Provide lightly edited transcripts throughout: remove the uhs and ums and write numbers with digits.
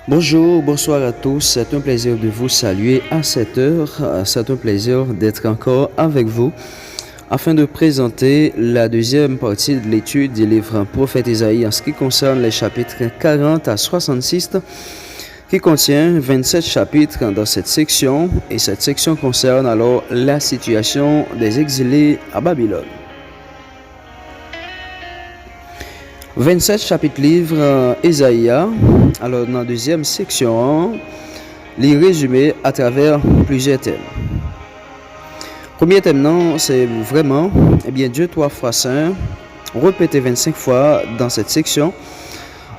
Bonjour, bonsoir à tous. C'est un plaisir de vous saluer à cette heure. C'est un plaisir d'être encore avec vous afin de présenter la deuxième partie de l'étude du livre Prophète Isaïe en ce qui concerne les chapitres 40 à 66 qui contient 27 chapitres dans cette section et cette section concerne alors la situation des exilés à Babylone. 27 chapitres livre Isaïe. Alors dans la deuxième section, les résumés à travers plusieurs thèmes. Premier thème, non, c'est vraiment, Dieu trois fois saint, répété 25 fois dans cette section.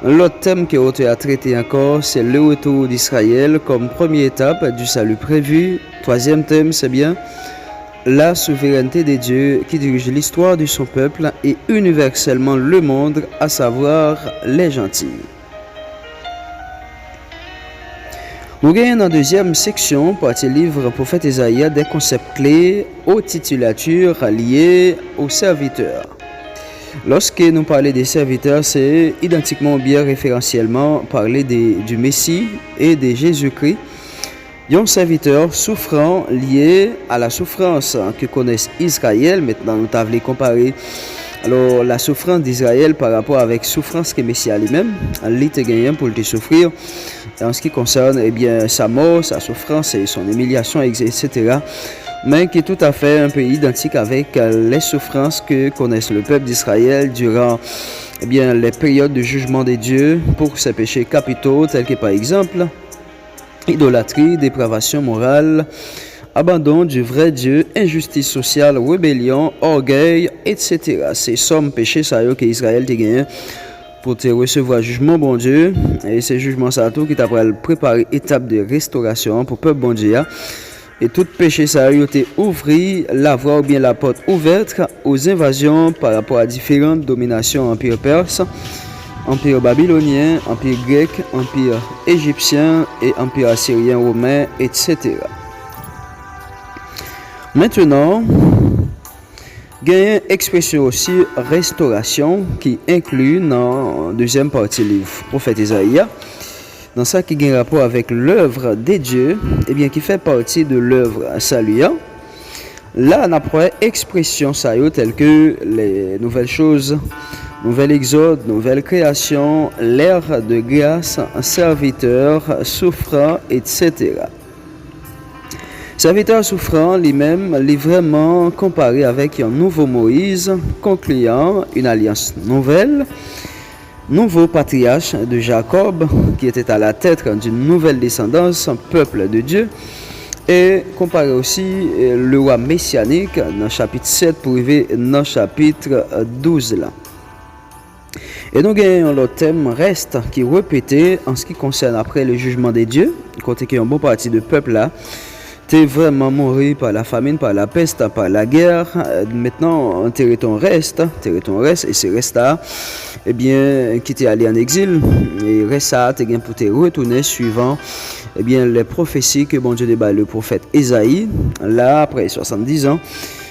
L'autre thème qui a traité encore, c'est le retour d'Israël comme première étape du salut prévu. Troisième thème, c'est bien la souveraineté des dieux qui dirige l'histoire de son peuple et universellement le monde, à savoir les gentils. Nous gagnons dans la deuxième section, partie livre Prophète Isaïe, des concepts clés aux titulatures liées aux serviteurs. Lorsque nous parlons des serviteurs, c'est identiquement bien référentiellement parler du Messie et de Jésus-Christ. Un serviteur souffrant lié à la souffrance que connaissent Israël. Maintenant, nous avons comparé alors la souffrance d'Israël par rapport avec la souffrance que Messie a lui-même. Il était gagné pour le souffrir en ce qui concerne sa mort, sa souffrance et son humiliation, etc. Mais qui est tout à fait un peu identique avec les souffrances que connaissent le peuple d'Israël durant les périodes de jugement des dieux pour ses péchés capitaux, tels que par exemple idolâtrie, dépravation morale, abandon du vrai Dieu, injustice sociale, rébellion, orgueil, etc. C'est somme péché ça que Israël a gagné pour te recevoir jugement bon Dieu. Et c'est jugement ça tout qui t'a préparé étape de restauration pour peuple bon Dieu. Et tout péché ça a été ouvert la voie ou bien la porte ouverte aux invasions par rapport à différentes dominations empire perse, empire babylonien, empire grec, empire égyptien et empire assyrien, romain, etc. Maintenant, il y a une expression aussi restauration qui inclut dans la deuxième partie du livre Prophète Isaïe. Dans ça qui a un rapport avec l'œuvre des dieux, qui fait partie de l'œuvre saluant. Là, on a expression telles que les nouvelles choses, nouvel exode, nouvelle création, l'ère de grâce, serviteur, souffrant, etc. Serviteur souffrant lui-même est vraiment comparé avec un nouveau Moïse, concluant une alliance nouvelle, nouveau patriarche de Jacob, qui était à la tête d'une nouvelle descendance, peuple de Dieu, et comparé aussi le roi messianique dans le chapitre 7 pour arriver dans le chapitre 12 là. Et donc, le thème reste qui est répété en ce qui concerne après le jugement des dieux, côté qu'il y a une bonne partie de peuple là, t'es vraiment mort par la famine, par la peste, par la guerre. Maintenant, enterrer ton reste, et ces restes-là, qui t'es allé en exil, et reste ça, t'es bien pour te retourner suivant, les prophéties que bon Dieu débat le prophète Isaïe, là, après 70 ans,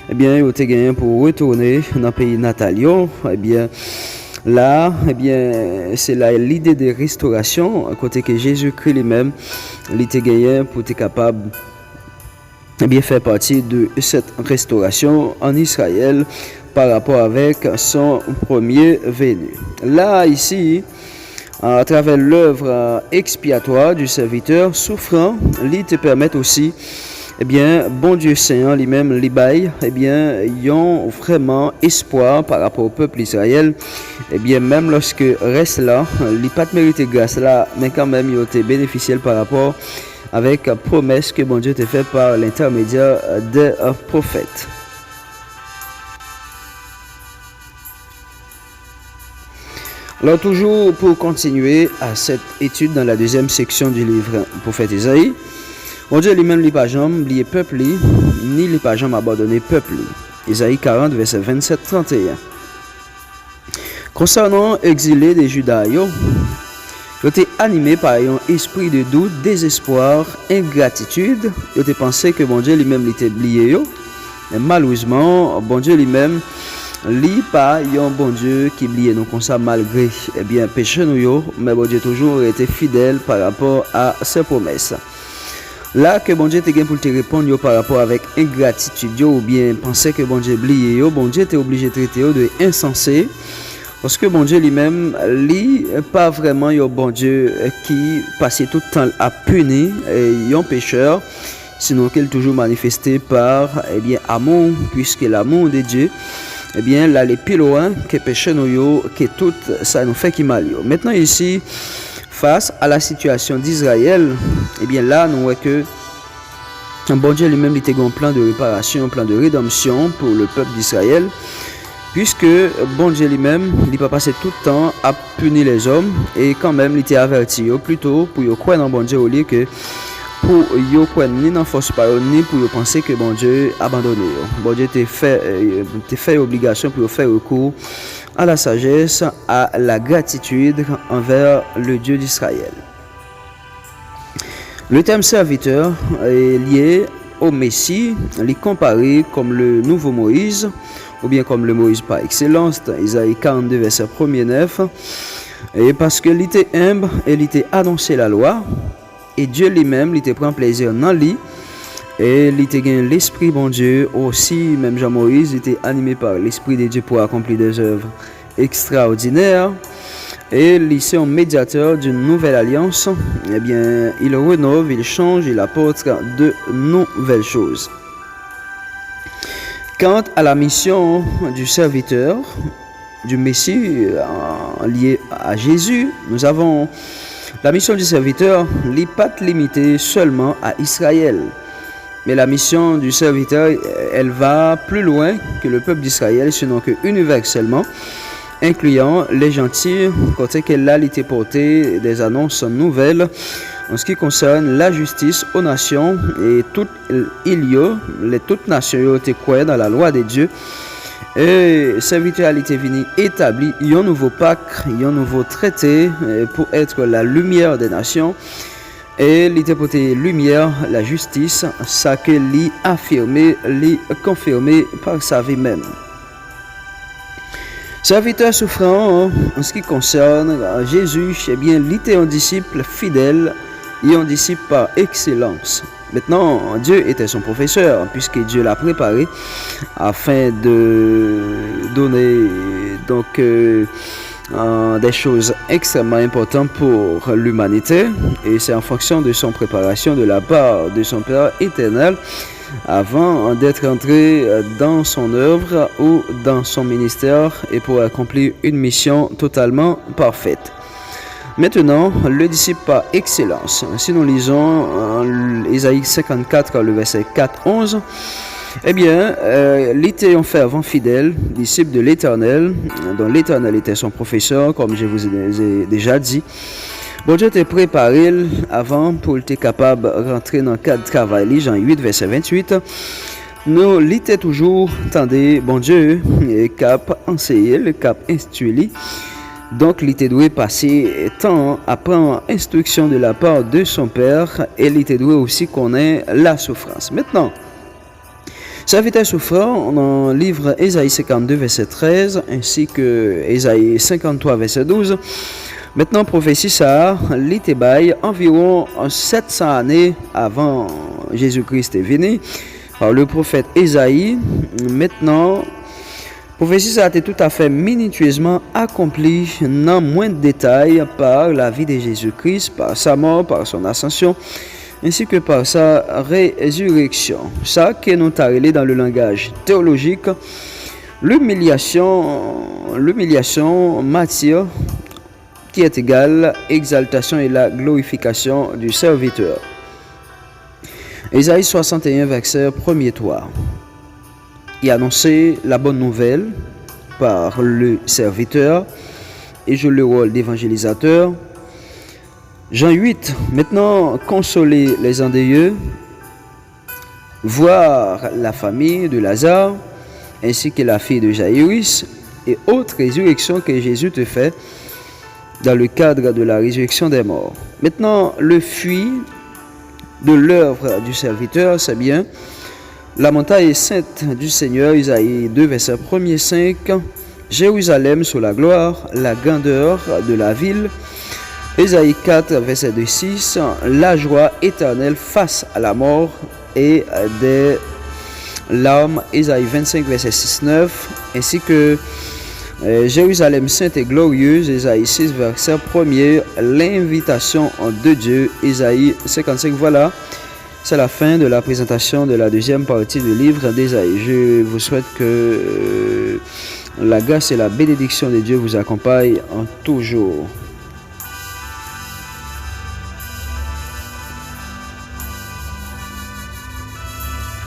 il t'es gagné pour retourner dans le pays natal, là, c'est là l'idée de restauration, à côté que Jésus-Christ lui-même, il était gagné pour être capable faire partie de cette restauration en Israël par rapport avec son premier venu. Là, ici, à travers l'œuvre expiatoire du serviteur souffrant, il te permet aussi, bon Dieu Seigneur lui-même, l'Ibaï, ils ont vraiment espoir par rapport au peuple d'Israël, même lorsque reste là, il pas mérité grâce là, mais quand même, ils ont été bénéficiaires par rapport avec la promesse que bon Dieu t'a fait par l'intermédiaire des prophètes. Alors toujours pour continuer à cette étude dans la deuxième section du livre Prophète Isaïe, bon Dieu lui-même n'a pas jamais oublié peuple, ni n'a pas jamais abandonné peuple. Isaïe 40, verset 27-31. Concernant exilés des Judas, ils étaient animés par un esprit de doute, désespoir, ingratitude. Ils étaient pensé que bon Dieu lui-même l'était oublié. Mais malheureusement, bon Dieu lui-même li pas un bon Dieu qui oublie nous comme ça malgré péché nous yo, mais bon Dieu toujours été fidèle par rapport à ses promesses. Là que bon Dieu te gain pour te répondre yo par rapport avec ingratitude yo, ou bien penser que bon Dieu oublié yo, bon Dieu était obligé de traiter yo de insensé. Parce que bon Dieu lui-même, lui, pas vraiment un bon Dieu qui passait tout le temps à punir un pécheur, sinon qu'il toujours manifesté par amour, puisque l'amour de Dieu, là, les plus loin que péché nous, que tout ça nous fait qui mal. Maintenant ici, face à la situation d'Israël, là, nous voyons que bon Dieu lui-même, il a un plan de réparation, un plan de rédemption pour le peuple d'Israël. Puisque bon Dieu lui-même, il n'a pas passé tout le temps à punir les hommes et quand même il était averti plutôt pour y croire dans bon Dieu au lieu que pour y croire ni dans force parole ni pour y penser que bon Dieu abandonné. Bon Dieu t'a fait obligation pour faire recours à la sagesse, à la gratitude envers le Dieu d'Israël. Le terme serviteur est lié au Messie, il est comparé comme le nouveau Moïse, ou bien comme le Moïse par excellence, dans Isaïe 42, verset 1er 9. Et parce que il était humble et il était annoncé la loi, et Dieu lui-même, il était prend plaisir dans lui, et il était gagné l'esprit bon Dieu aussi, même Jean-Moïse, il était animé par l'esprit de Dieu pour accomplir des œuvres extraordinaires. Et il est un médiateur d'une nouvelle alliance, il rénove, il change, il apporte de nouvelles choses. Quant à la mission du serviteur, du Messie lié à Jésus, nous avons la mission du serviteur n'est pas limitée seulement à Israël. Mais la mission du serviteur, elle va plus loin que le peuple d'Israël, sinon que universellement, incluant les gentils, côté qu'elle a été portée des annonces nouvelles en ce qui concerne la justice aux nations et toutes nations ont été croyées dans la loi de Dieu. Et serviteur a été venu établir un nouveau pacte, un nouveau traité pour être la lumière des nations. Et il était porté lumière, la justice, ça que lui affirmé, lui confirmé par sa vie même. Serviteur souffrant en ce qui concerne Jésus, il était un disciple fidèle et un disciple par excellence. Maintenant, Dieu était son professeur, puisque Dieu l'a préparé afin de donner des choses extrêmement importantes pour l'humanité. Et c'est en fonction de son préparation de la part de son Père éternel avant d'être entré dans son œuvre ou dans son ministère et pour accomplir une mission totalement parfaite. Maintenant, le disciple par excellence. Si nous lisons Isaïe 54, le verset 4-11, il était un fervent fidèle, disciple de l'Éternel, dont l'Éternel était son professeur, comme je vous ai déjà dit. Bon Dieu t'a préparé avant pour être capable de rentrer dans le cadre de travail. Jean 8, verset 28. Nous l'étions toujours, attendez, bon Dieu, cap enseigner, le cap instruire. Donc, il était doué passer temps à prendre instruction de la part de son Père et il était doué aussi connaître la souffrance. Maintenant, serviteur souffrant, dans le livre Ésaïe 52, verset 13, ainsi que Ésaïe 53, verset 12, maintenant, prophétie ça, l'était bail environ 700 années avant Jésus-Christ est venu par le prophète Ésaïe. Maintenant, prophétie ça a été tout à fait minutieusement accomplie dans moins de détails par la vie de Jésus-Christ, par sa mort, par son ascension, ainsi que par sa résurrection. Ça que nous avons dans le langage théologique, l'humiliation, martyre, qui est égale exaltation et la glorification du serviteur. Ésaïe 61, verset 1er 3. Il annonçait la bonne nouvelle par le serviteur et joue le rôle d'évangélisateur. Jean 8, maintenant consoler les endeuillés, voir la famille de Lazare ainsi que la fille de Jaïrus et autres résurrections que Jésus te fait dans le cadre de la résurrection des morts. Maintenant, le fruit de l'œuvre du serviteur, c'est bien La montagne sainte du Seigneur, Isaïe 2, verset 1er 5. Jérusalem sous la gloire, la grandeur de la ville. Isaïe 4, verset 2, 6. La joie éternelle face à la mort et des larmes. Isaïe 25, verset 6, 9. Ainsi que Jérusalem sainte et glorieuse, Isaïe 6, verset 1er, l'invitation de Dieu, Isaïe 55. Voilà, c'est la fin de la présentation de la deuxième partie du livre d'Isaïe. Je vous souhaite que la grâce et la bénédiction de Dieu vous accompagnent en toujours.